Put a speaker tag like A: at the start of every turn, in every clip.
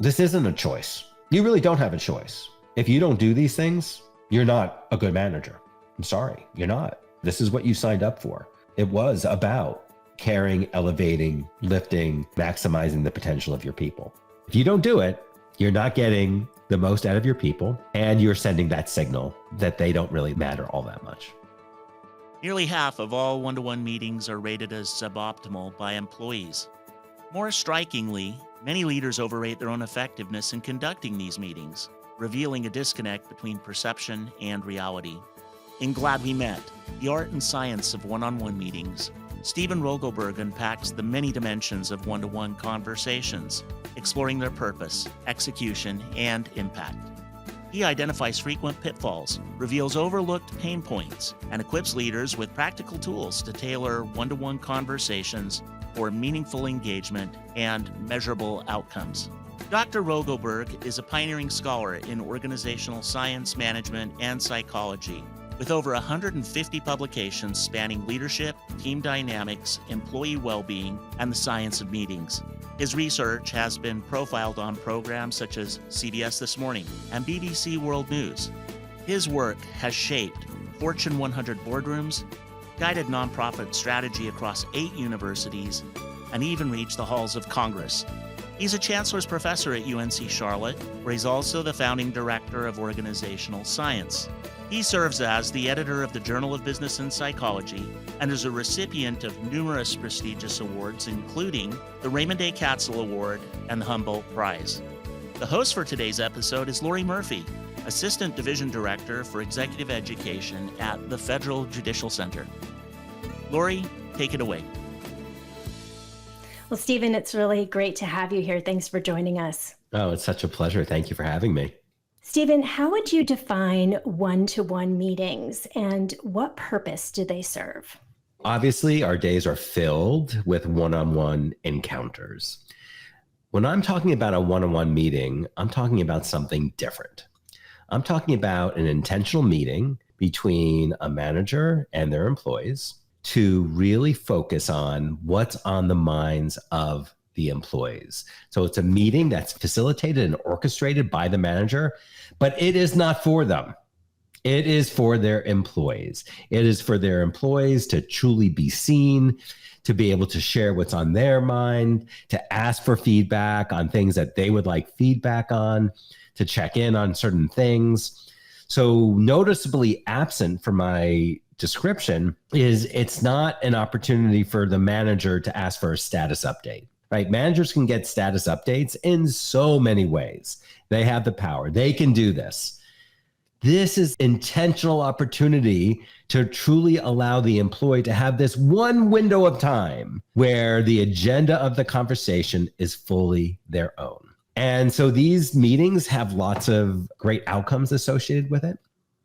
A: This isn't a choice. You really don't have a choice. If you don't do these things, you're not a good manager. I'm sorry, you're not. This is what you signed up for. It was about caring, elevating, lifting, maximizing the potential of your people. If you don't do it, you're not getting the most out of your people, and you're sending that signal that they don't really matter all that much.
B: Nearly half of all one-to-one meetings are rated as suboptimal by employees. More strikingly, many leaders overrate their own effectiveness in conducting these meetings, revealing a disconnect between perception and reality. In Glad We Met, The Art and Science of One-on-One Meetings, Stephen Rogelberg unpacks the many dimensions of one-to-one conversations, exploring their purpose, execution, and impact. He identifies frequent pitfalls, reveals overlooked pain points, and equips leaders with practical tools to tailor one-to-one conversations for meaningful engagement and measurable outcomes. Dr. Rogelberg is a pioneering scholar in organizational science, management, and psychology, with over 150 publications spanning leadership, team dynamics, employee well-being, and the science of meetings. His research has been profiled on programs such as CBS This Morning and BBC World News. His work has shaped Fortune 100 boardrooms, guided nonprofit strategy across 8 universities, and even reached the halls of Congress. He's a Chancellor's professor at UNC Charlotte, where he's also the founding director of organizational science. He serves as the editor of the Journal of Business and Psychology and is a recipient of numerous prestigious awards, including the Raymond A. Katzell Award and the Humboldt Prize. The host for today's episode is Lori Murphy, Assistant Division Director for Executive Education at the Federal Judicial Center. Lori, take it away.
C: Well, Stephen, it's really great to have you here. Thanks for joining us.
A: Oh, it's such a pleasure. Thank you for having me.
C: Stephen, how would you define one-to-one meetings and what purpose do they serve?
A: Obviously, our days are filled with one-on-one encounters. When I'm talking about a one-on-one meeting, I'm talking about something different. I'm talking about an intentional meeting between a manager and their employees to really focus on what's on the minds of the employees. So it's a meeting that's facilitated and orchestrated by the manager, but it is not for them. It is for their employees. It is for their employees to truly be seen, to be able to share what's on their mind, to ask for feedback on things that they would like feedback on, to check in on certain things. So noticeably absent from my description is it's not an opportunity for the manager to ask for a status update. Right? Managers can get status updates in so many ways. They have the power. They can do this. This is intentional opportunity to truly allow the employee to have this one window of time where the agenda of the conversation is fully their own. And so these meetings have lots of great outcomes associated with it.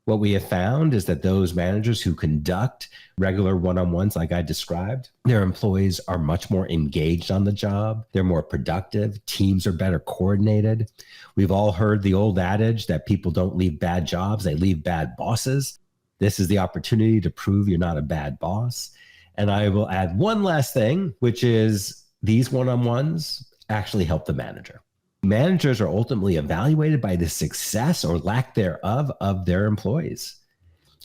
A: What we have found is that those managers who conduct regular one-on-ones like I described, their employees are much more engaged on the job. They're more productive. Teams are better coordinated. We've all heard the old adage that people don't leave bad jobs, they leave bad bosses. This is the opportunity to prove you're not a bad boss. And I will add one last thing, which is these one-on-ones actually help the manager. Managers are ultimately evaluated by the success or lack thereof of their employees.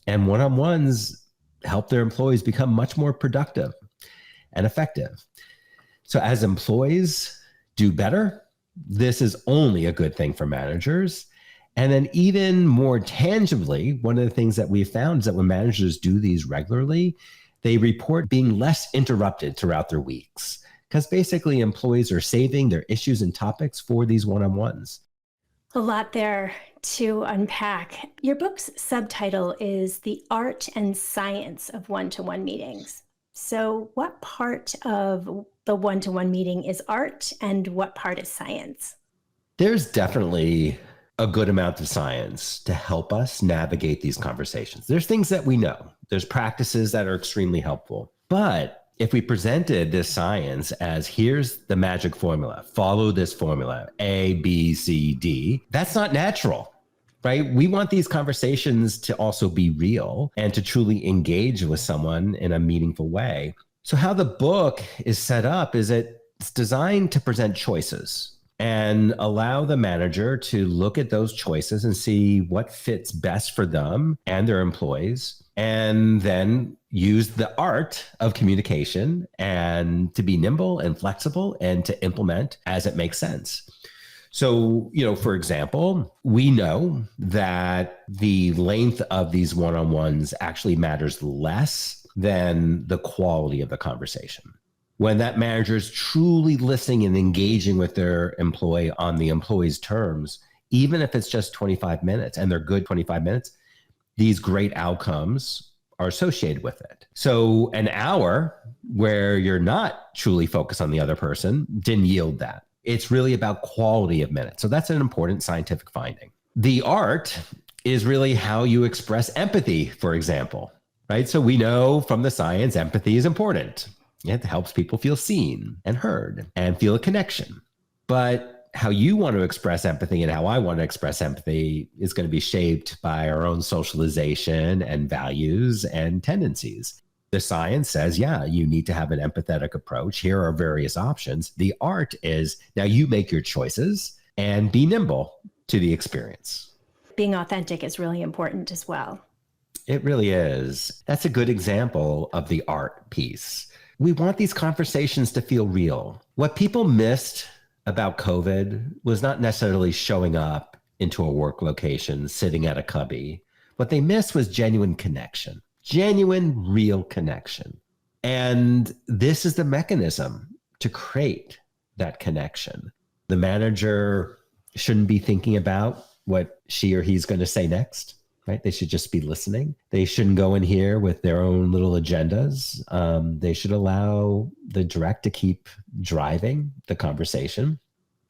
A: And one-on-ones help their employees become much more productive and effective. So as employees do better, this is only a good thing for managers. And then even more tangibly, one of the things that we found is that when managers do these regularly, they report being less interrupted throughout their weeks. Because basically employees are saving their issues and topics for these one-on-ones.
C: A lot there to unpack. Your book's subtitle is The Art and Science of One-to-One Meetings. So what part of the one-to-one meeting is art and what part is science?
A: There's definitely a good amount of science to help us navigate these conversations. There's things that we know. There's practices that are extremely helpful. But if we presented this science as here's the magic formula, follow this formula, A, B, C, D, that's not natural, right? We want these conversations to also be real and to truly engage with someone in a meaningful way. So how the book is set up is it's designed to present choices. and allow the manager to look at those choices and see what fits best for them and their employees, and then use the art of communication and to be nimble and flexible and to implement as it makes sense. So, for example, we know that the length of these one-on-ones actually matters less than the quality of the conversation. When that manager is truly listening and engaging with their employee on the employee's terms, even if it's just 25 minutes and they're good 25 minutes, these great outcomes are associated with it. So an hour where you're not truly focused on the other person didn't yield that. It's really about quality of minutes. So that's an important scientific finding. The art is really how you express empathy, for example, right? So we know from the science, empathy is important. It helps people feel seen and heard and feel a connection. But how you want to express empathy and how I want to express empathy is going to be shaped by our own socialization and values and tendencies. The science says, yeah, you need to have an empathetic approach. Here are various options. The art is now you make your choices and be nimble to the experience.
C: Being authentic is really important as well.
A: It really is. That's a good example of the art piece. We want these conversations to feel real. What people missed about COVID was not necessarily showing up into a work location, sitting at a cubby. What they missed was genuine connection, genuine, real connection. And this is the mechanism to create that connection. The manager shouldn't be thinking about what she or he's going to say next. Right? They should just be listening. They shouldn't go in here with their own little agendas. They should allow the direct to keep driving the conversation.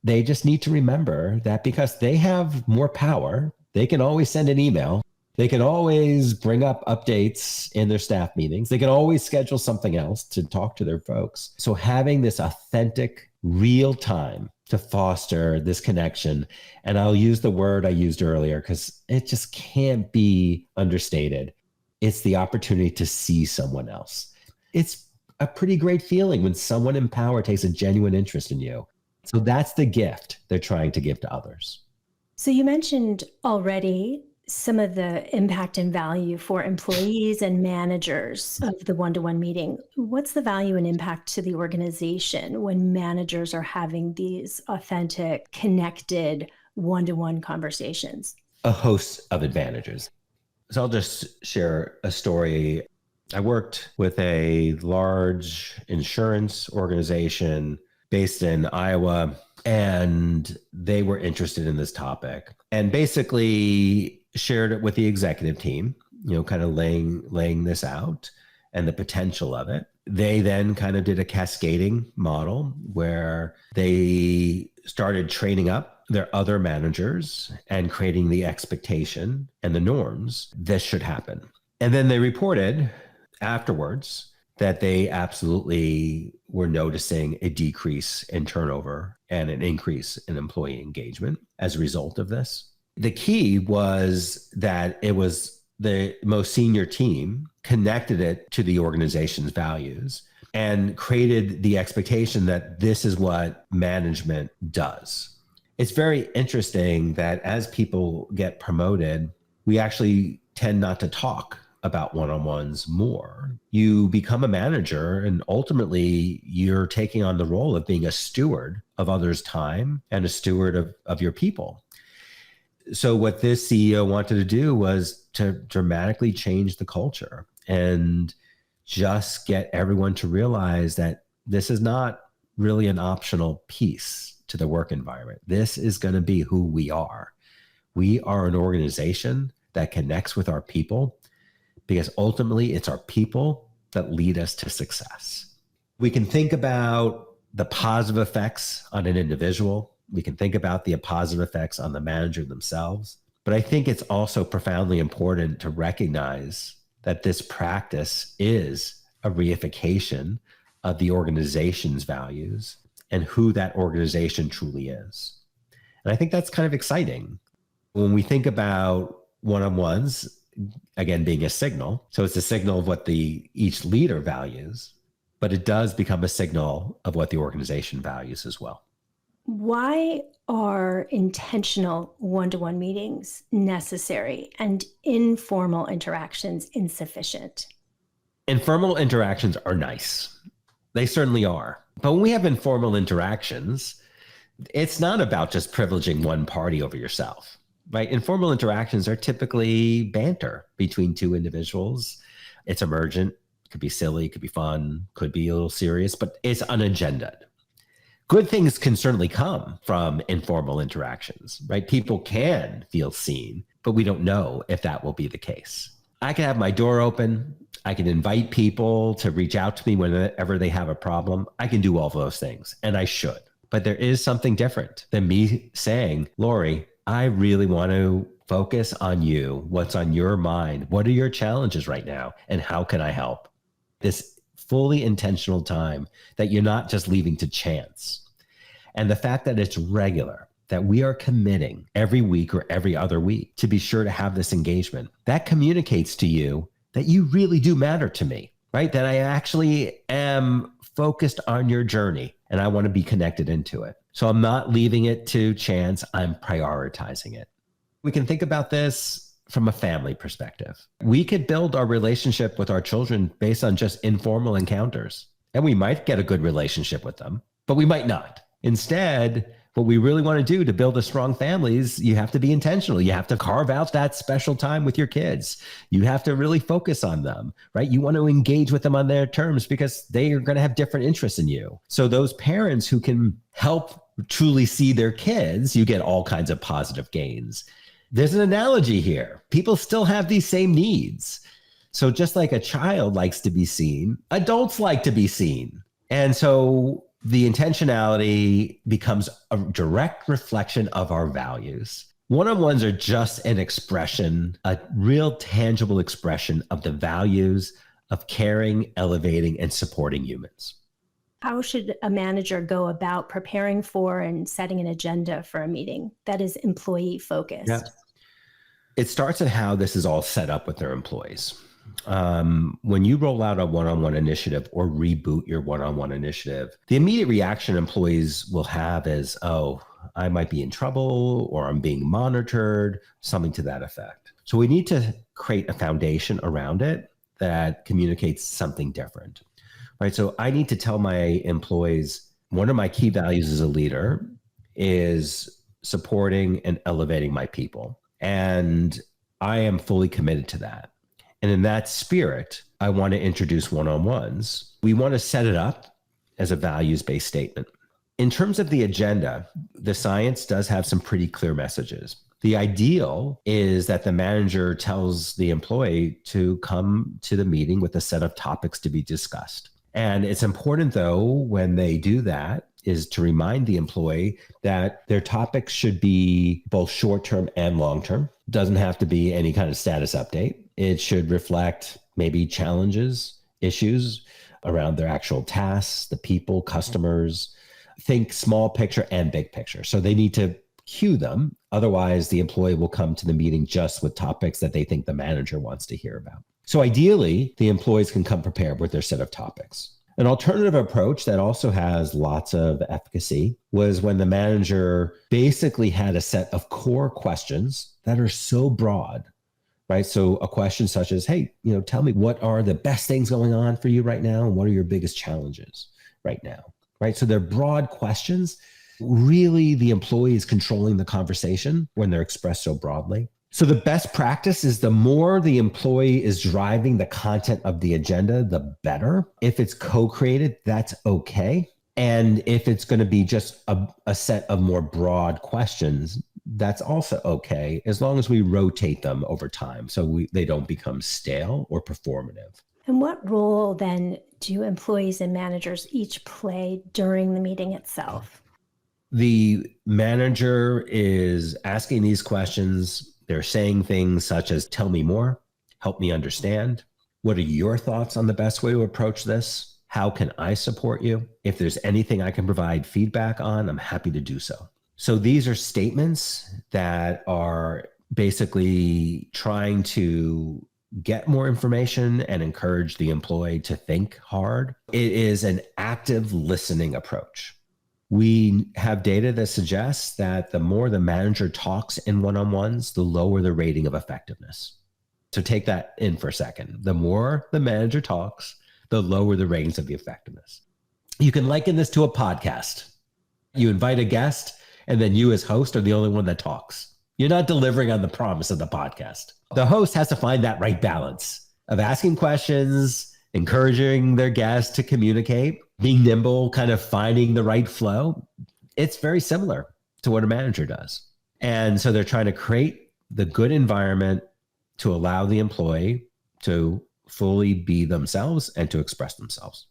A: They just need to remember that because they have more power, they can always send an email. They can always bring up updates in their staff meetings. They can always schedule something else to talk to their folks. So having this authentic, real time to foster this connection. And I'll use the word I used earlier because it just can't be understated. It's the opportunity to see someone else. It's a pretty great feeling when someone in power takes a genuine interest in you. So that's the gift they're trying to give to others.
C: So you mentioned already some of the impact and value for employees and managers of the one-to-one meeting. What's the value and impact to the organization when managers are having these authentic, connected one-to-one conversations?
A: A host of advantages. So I'll just share a story. I worked with a large insurance organization based in Iowa, and they were interested in this topic and basically shared it with the executive team, kind of laying this out and the potential of it. They then kind of did a cascading model where they started training up their other managers and creating the expectation and the norms this should happen. And then they reported afterwards that they absolutely were noticing a decrease in turnover and an increase in employee engagement as a result of this. The key was that it was the most senior team connected it to the organization's values and created the expectation that this is what management does. It's very interesting that as people get promoted, we actually tend not to talk about one-on-ones more. You become a manager and ultimately you're taking on the role of being a steward of others' time and a steward of your people. So what this CEO wanted to do was to dramatically change the culture and just get everyone to realize that this is not really an optional piece to the work environment. This is going to be who we are. We are an organization that connects with our people because ultimately it's our people that lead us to success. We can think about the positive effects on an individual. We can think about the positive effects on the manager themselves. But I think it's also profoundly important to recognize that this practice is a reification of the organization's values and who that organization truly is. And I think that's kind of exciting. When we think about one-on-ones, again, being a signal, so it's a signal of what each leader values, but it does become a signal of what the organization values as well.
C: Why are intentional one-to-one meetings necessary and informal interactions insufficient?
A: Informal interactions are nice. They certainly are. But when we have informal interactions, it's not about just privileging one party over yourself, right? Informal interactions are typically banter between two individuals. It's emergent, could be silly, could be fun, could be a little serious, but it's unagendaed. Good things can certainly come from informal interactions, right? People can feel seen, but we don't know if that will be the case. I can have my door open. I can invite people to reach out to me whenever they have a problem. I can do all those things, and I should. But there is something different than me saying, Lori, I really want to focus on you. What's on your mind? What are your challenges right now? And how can I help? This fully intentional time that you're not just leaving to chance. And the fact that it's regular, that we are committing every week or every other week to be sure to have this engagement, that communicates to you that you really do matter to me, right? That I actually am focused on your journey and I want to be connected into it. So I'm not leaving it to chance, I'm prioritizing it. We can think about this from a family perspective. We could build our relationship with our children based on just informal encounters. And we might get a good relationship with them, but we might not. Instead, what we really want to do to build a strong family is you have to be intentional. You have to carve out that special time with your kids. You have to really focus on them, right? You want to engage with them on their terms because they are going to have different interests in you. So those parents who can help truly see their kids, you get all kinds of positive gains. There's an analogy here. People still have these same needs. So just like a child likes to be seen, adults like to be seen. And so the intentionality becomes a direct reflection of our values. One-on-ones are just an expression, a real tangible expression of the values of caring, elevating, and supporting humans.
C: How should a manager go about preparing for and setting an agenda for a meeting that is employee focused?
A: Yeah. It starts at how this is all set up with their employees. When you roll out a one-on-one initiative or reboot your one-on-one initiative, the immediate reaction employees will have is, oh, I might be in trouble or I'm being monitored, something to that effect. So we need to create a foundation around it that communicates something different, right? So I need to tell my employees, one of my key values as a leader is supporting and elevating my people. And I am fully committed to that. And in that spirit, I want to introduce one-on-ones. We want to set it up as a values-based statement. In terms of the agenda, the science does have some pretty clear messages. The ideal is that the manager tells the employee to come to the meeting with a set of topics to be discussed. And it's important, though, when they do that, is to remind the employee that their topics should be both short-term and long-term. Doesn't have to be any kind of status update. It should reflect maybe challenges, issues around their actual tasks, the people, customers. Think small picture and big picture. So they need to cue them. Otherwise, the employee will come to the meeting just with topics that they think the manager wants to hear about. So ideally, the employees can come prepared with their set of topics. An alternative approach that also has lots of efficacy was when the manager basically had a set of core questions that are so broad, right? So a question such as, hey, tell me what are the best things going on for you right now? And what are your biggest challenges right now, right? So they're broad questions. Really, the employee is controlling the conversation when they're expressed so broadly. So the best practice is the more the employee is driving the content of the agenda, the better. If it's co-created, that's okay. And if it's going to be just a set of more broad questions, that's also okay, as long as we rotate them over time so they don't become stale or performative.
C: And what role then do employees and managers each play during the meeting itself?
A: The manager is asking these questions. They're saying things such as, tell me more, help me understand. What are your thoughts on the best way to approach this? How can I support you? If there's anything I can provide feedback on, I'm happy to do so. So these are statements that are basically trying to get more information and encourage the employee to think hard. It is an active listening approach. We have data that suggests that the more the manager talks in one-on-ones, the lower the rating of effectiveness. So take that in for a second. The more the manager talks, the lower the ratings of the effectiveness. You can liken this to a podcast. You invite a guest, and then you as host are the only one that talks. You're not delivering on the promise of the podcast. The host has to find that right balance of asking questions, encouraging their guests to communicate, being nimble, kind of finding the right flow. It's very similar to what a manager does. And so they're trying to create the good environment to allow the employee to fully be themselves and to express themselves.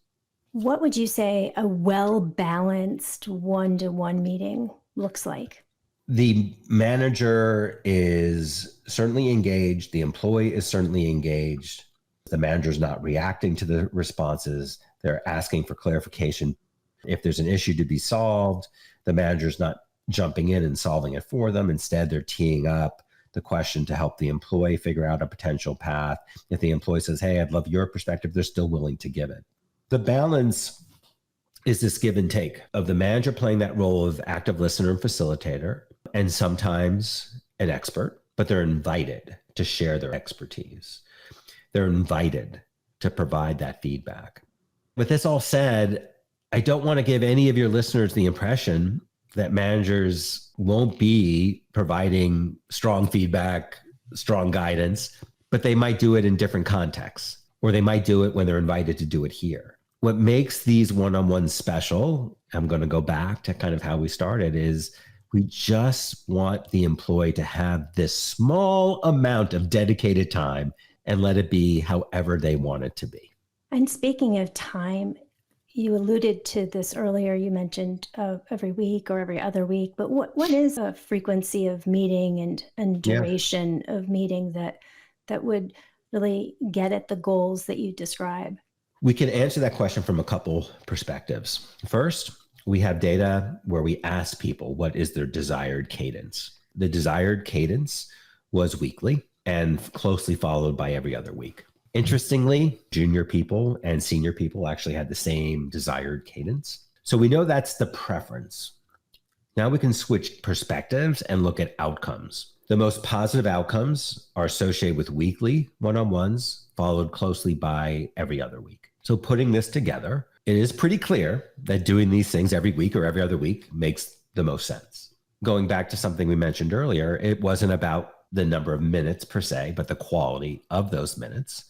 C: What would you say a well-balanced one-to-one meeting looks like?
A: The manager is certainly engaged. The employee is certainly engaged. The manager's not reacting to the responses. They're asking for clarification. If there's an issue to be solved, the manager's not jumping in and solving it for them. Instead, they're teeing up the question to help the employee figure out a potential path. If the employee says, hey, I'd love your perspective, they're still willing to give it. The balance is this give and take of the manager playing that role of active listener and facilitator, and sometimes an expert, but they're invited to share their expertise. They're invited to provide that feedback. With this all said, I don't want to give any of your listeners the impression that managers won't be providing strong feedback, strong guidance, but they might do it in different contexts, or they might do it when they're invited to do it here. What makes these one-on-ones special, I'm going to go back to kind of how we started, is we just want the employee to have this small amount of dedicated time and let it be however they want it to be.
C: And speaking of time, you alluded to this earlier. You mentioned every week or every other week, but what is a frequency of meeting and duration of meeting that would really get at the goals that you describe?
A: We can answer that question from a couple perspectives. First, we have data where we ask people what is their desired cadence. The desired cadence was weekly and closely followed by every other week. Interestingly, junior people and senior people actually had the same desired cadence. So we know that's the preference. Now we can switch perspectives and look at outcomes. The most positive outcomes are associated with weekly one-on-ones, followed closely by every other week. So putting this together, it is pretty clear that doing these things every week or every other week makes the most sense. Going back to something we mentioned earlier, it wasn't about the number of minutes per se, but the quality of those minutes.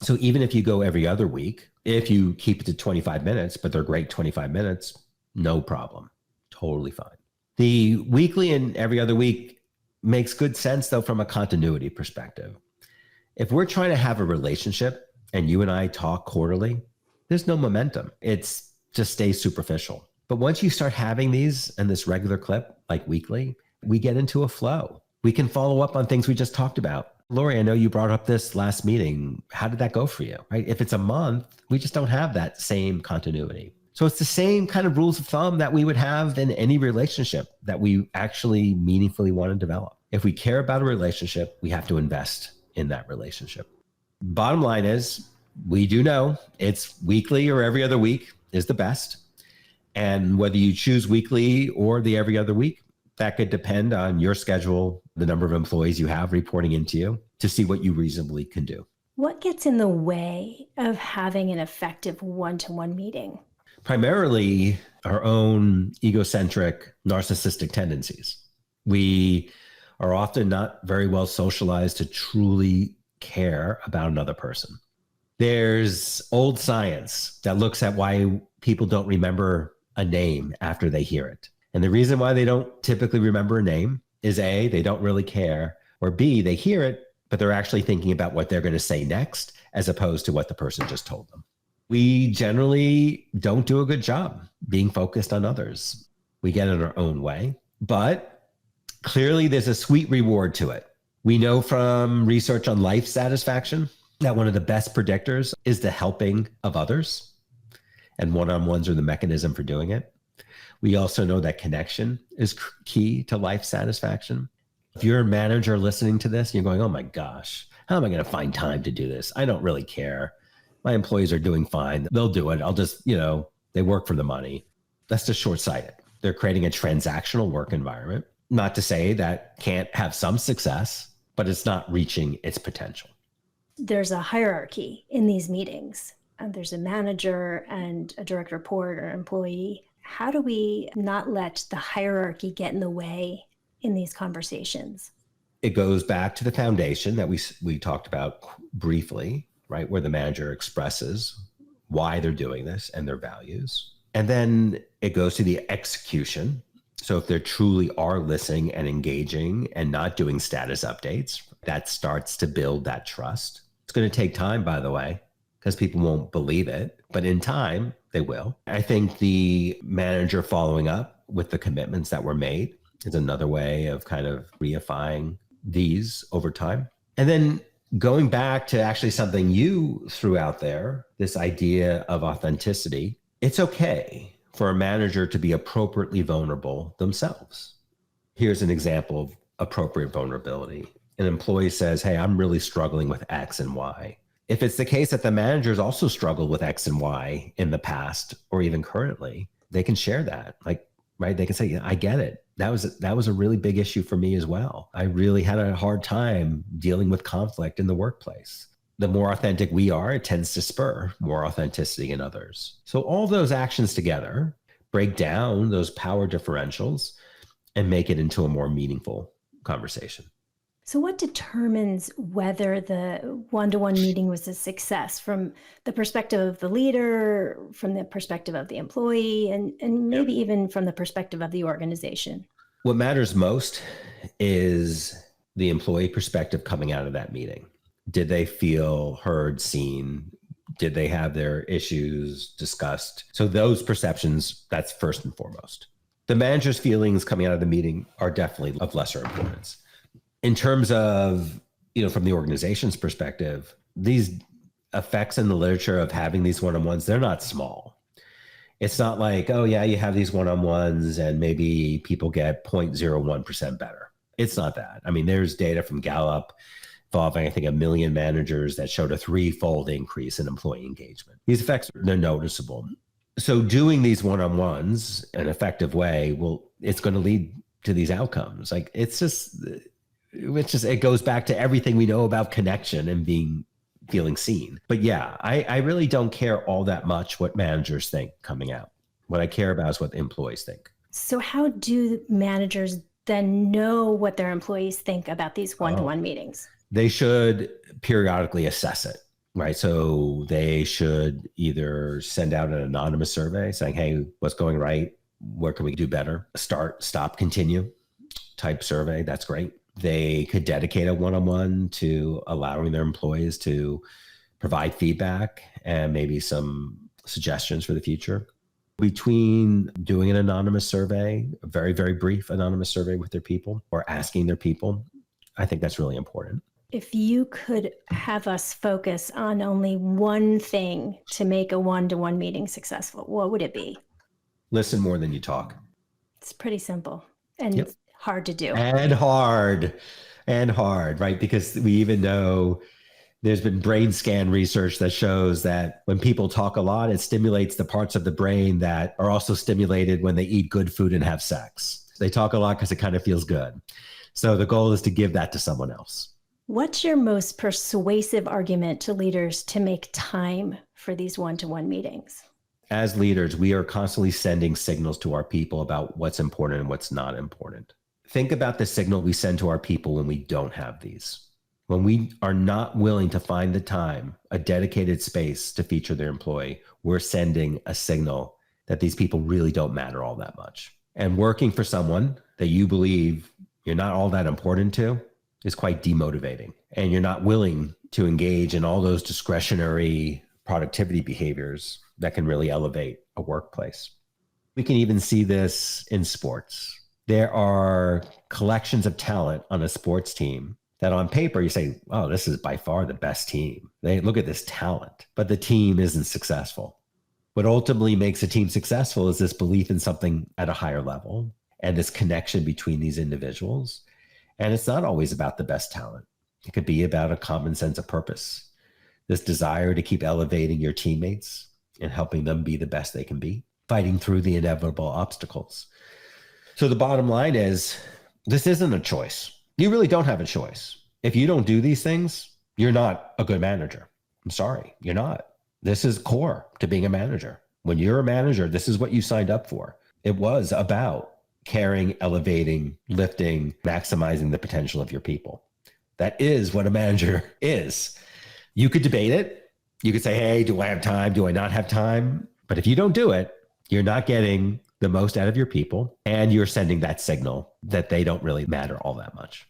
A: So even if you go every other week, if you keep it to 25 minutes, but they're great 25 minutes, no problem. Totally fine. The weekly and every other week makes good sense, though, from a continuity perspective. If we're trying to have a relationship and you and I talk quarterly, there's no momentum. It's just stays superficial. But once you start having these and this regular clip, like weekly, we get into a flow. We can follow up on things we just talked about. Lori, I know you brought up this last meeting. How did that go for you? Right? If it's a month, we just don't have that same continuity. So it's the same kind of rules of thumb that we would have in any relationship that we actually meaningfully want to develop. If we care about a relationship, we have to invest in that relationship. Bottom line is, we do know it's weekly or every other week is the best. And whether you choose weekly or the every other week, that could depend on your schedule, the number of employees you have reporting into you, to see what you reasonably can do.
C: What gets in the way of having an effective one-to-one meeting?
A: Primarily our own egocentric, narcissistic tendencies. We are often not very well socialized to truly care about another person. There's old science that looks at why people don't remember a name after they hear it. And the reason why they don't typically remember a name is A, they don't really care, or B, they hear it, but they're actually thinking about what they're going to say next, as opposed to what the person just told them. We generally don't do a good job being focused on others. We get in our own way, but clearly there's a sweet reward to it. We know from research on life satisfaction that one of the best predictors is the helping of others, and one-on-ones are the mechanism for doing it. We also know that connection is key to life satisfaction. If you're a manager listening to this, you're going, oh my gosh, how am I going to find time to do this? I don't really care. My employees are doing fine. They'll do it. I'll just, they work for the money. That's just short-sighted. They're creating a transactional work environment. Not to say that can't have some success, but it's not reaching its potential.
C: There's a hierarchy in these meetings. And there's a manager and a direct report or employee. How do we not let the hierarchy get in the way in these conversations?
A: It goes back to the foundation that we talked about briefly, right? Where the manager expresses why they're doing this and their values. And then it goes to the execution. So if they truly are listening and engaging and not doing status updates, that starts to build that trust. It's going to take time, by the way, because people won't believe it. But in time, they will. I think the manager following up with the commitments that were made is another way of kind of reifying these over time. And then going back to actually something you threw out there, this idea of authenticity, it's okay for a manager to be appropriately vulnerable themselves. Here's an example of appropriate vulnerability. An employee says, hey, I'm really struggling with X and Y. If it's the case that the managers also struggled with X and Y in the past or even currently, they can share that. Like, right? They can say, I get it. That was a really big issue for me as well. I really had a hard time dealing with conflict in the workplace. The more authentic we are, it tends to spur more authenticity in others. So all those actions together break down those power differentials and make it into a more meaningful conversation.
C: So what determines whether the one-to-one meeting was a success from the perspective of the leader, from the perspective of the employee, and maybe even from the perspective of the organization?
A: What matters most is the employee perspective coming out of that meeting. Did they feel heard, seen? Did they have their issues discussed? So those perceptions, that's first and foremost. The manager's feelings coming out of the meeting are definitely of lesser importance. In terms of, from the organization's perspective, these effects in the literature of having these one-on-ones, they're not small. It's not like, oh yeah, you have these one-on-ones and maybe people get 0.01% better. It's not that. I mean, there's data from Gallup involving, I think, 1 million managers that showed a 3-fold increase in employee engagement. These effects, they're noticeable. So doing these one-on-ones in an effective way, it's going to lead to these outcomes. Like it goes back to everything we know about connection and feeling seen. But yeah, I really don't care all that much what managers think coming out. What I care about is what the employees think.
C: So how do managers then know what their employees think about these one-to-one meetings?
A: They should periodically assess it, right? So they should either send out an anonymous survey saying, hey, what's going right? Where can we do better? Start, stop, continue type survey. That's great. They could dedicate a one-on-one to allowing their employees to provide feedback and maybe some suggestions for the future. Between doing an anonymous survey, a very, very brief anonymous survey with their people or asking their people, I think that's really important.
C: If you could have us focus on only one thing to make a one-to-one meeting successful, what would it be?
A: Listen more than you talk.
C: It's pretty simple and It's hard to do.
A: And hard, right? Because we even know there's been brain scan research that shows that when people talk a lot, it stimulates the parts of the brain that are also stimulated when they eat good food and have sex. They talk a lot because it kind of feels good. So the goal is to give that to someone else.
C: What's your most persuasive argument to leaders to make time for these one-to-one meetings?
A: As leaders, we are constantly sending signals to our people about what's important and what's not important. Think about the signal we send to our people when we don't have these. When we are not willing to find the time, a dedicated space to feature their employee, we're sending a signal that these people really don't matter all that much. And working for someone that you believe you're not all that important to is quite demotivating. And you're not willing to engage in all those discretionary productivity behaviors that can really elevate a workplace. We can even see this in sports. There are collections of talent on a sports team that on paper you say, oh, this is by far the best team. They look at this talent, but the team isn't successful. What ultimately makes a team successful is this belief in something at a higher level and this connection between these individuals. And it's not always about the best talent. It could be about a common sense of purpose, this desire to keep elevating your teammates and helping them be the best they can be. fighting through the inevitable obstacles. So the bottom line is, this isn't a choice. You really don't have a choice. If you don't do these things, you're not a good manager. I'm sorry, you're not. This is core to being a manager. When you're a manager, this is what you signed up for. It was about caring, elevating, lifting, maximizing the potential of your people. That is what a manager is. You could debate it. You could say, hey, do I have time? Do I not have time? But if you don't do it, you're not getting the most out of your people, and you're sending that signal that they don't really matter all that much.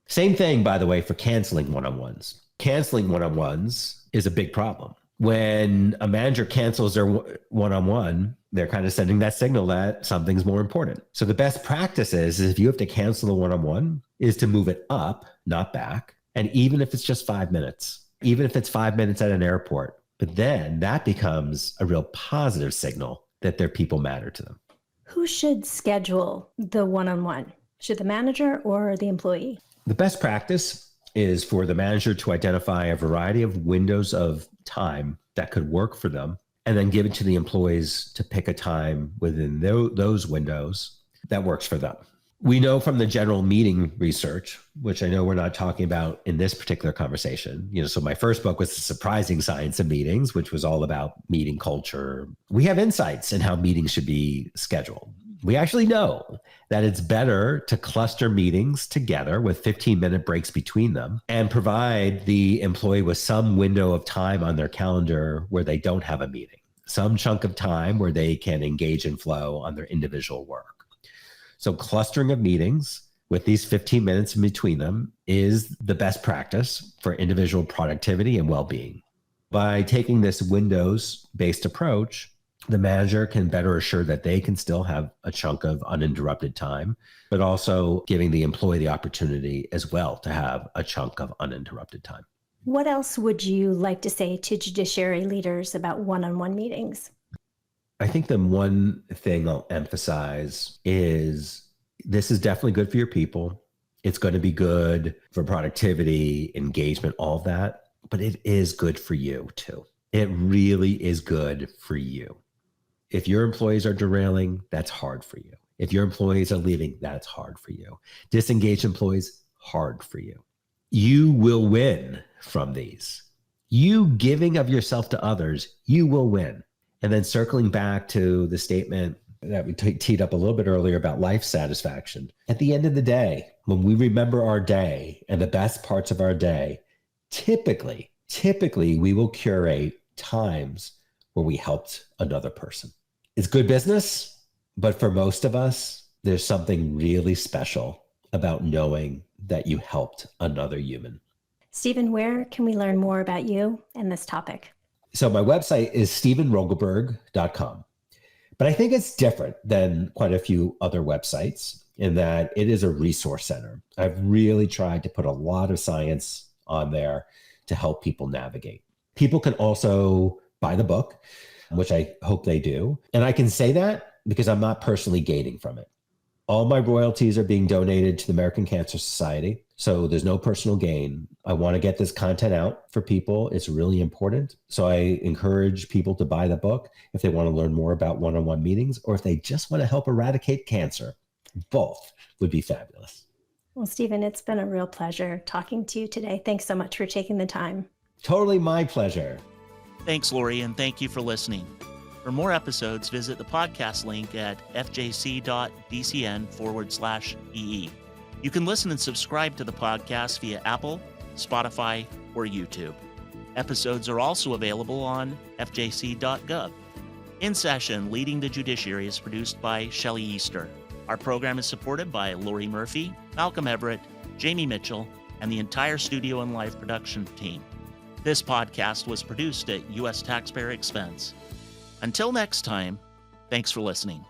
A: Same thing, by the way, for canceling one-on-ones. Canceling one-on-ones is a big problem. When a manager cancels their one-on-one, they're kind of sending that signal that something's more important. So the best practice is if you have to cancel the one-on-one, is to move it up, not back. And even if it's just 5 minutes, even if it's 5 minutes at an airport, but then that becomes a real positive signal that their people matter to them.
C: Who should schedule the one-on-one? Should the manager or the employee?
A: The best practice is for the manager to identify a variety of windows of time that could work for them, and then give it to the employees to pick a time within those windows that works for them. We know from the general meeting research, which I know we're not talking about in this particular conversation. So my first book was The Surprising Science of Meetings, which was all about meeting culture. We have insights in how meetings should be scheduled. We actually know that it's better to cluster meetings together with 15-minute breaks between them and provide the employee with some window of time on their calendar where they don't have a meeting, some chunk of time where they can engage in flow on their individual work. So clustering of meetings with these 15 minutes in between them is the best practice for individual productivity and well-being. By taking this windows-based approach, the manager can better assure that they can still have a chunk of uninterrupted time, but also giving the employee the opportunity as well to have a chunk of uninterrupted time.
C: What else would you like to say to judiciary leaders about one-on-one meetings?
A: I think the one thing I'll emphasize is this is definitely good for your people. It's going to be good for productivity, engagement, all of that, but it is good for you too. It really is good for you. If your employees are derailing, that's hard for you. If your employees are leaving, that's hard for you. Disengaged employees, hard for you. You will win from these. You giving of yourself to others, you will win. And then circling back to the statement that we teed up a little bit earlier about life satisfaction. At the end of the day, when we remember our day and the best parts of our day, typically we will curate times where we helped another person. It's good business, but for most of us, there's something really special about knowing that you helped another human.
C: Stephen, where can we learn more about you and this topic?
A: So my website is stephenrogelberg.com. But I think it's different than quite a few other websites in that it is a resource center. I've really tried to put a lot of science on there to help people navigate. People can also buy the book, which I hope they do. And I can say that because I'm not personally gaining from it. All my royalties are being donated to the American Cancer Society. So there's no personal gain. I want to get this content out for people. It's really important. So I encourage people to buy the book if they want to learn more about one-on-one meetings, or if they just want to help eradicate cancer. Both would be fabulous.
C: Well, Stephen, it's been a real pleasure talking to you today. Thanks so much for taking the time.
A: Totally my pleasure.
B: Thanks, Lori, and thank you for listening. For more episodes, visit the podcast link at fjc.dcn/EE. You can listen and subscribe to the podcast via Apple, Spotify, or YouTube. Episodes are also available on fjc.gov. In Session, Leading the Judiciary is produced by Shelley Easter. Our program is supported by Lori Murphy, Malcolm Everett, Jamie Mitchell, and the entire studio and live production team. This podcast was produced at U.S. taxpayer expense. Until next time, thanks for listening.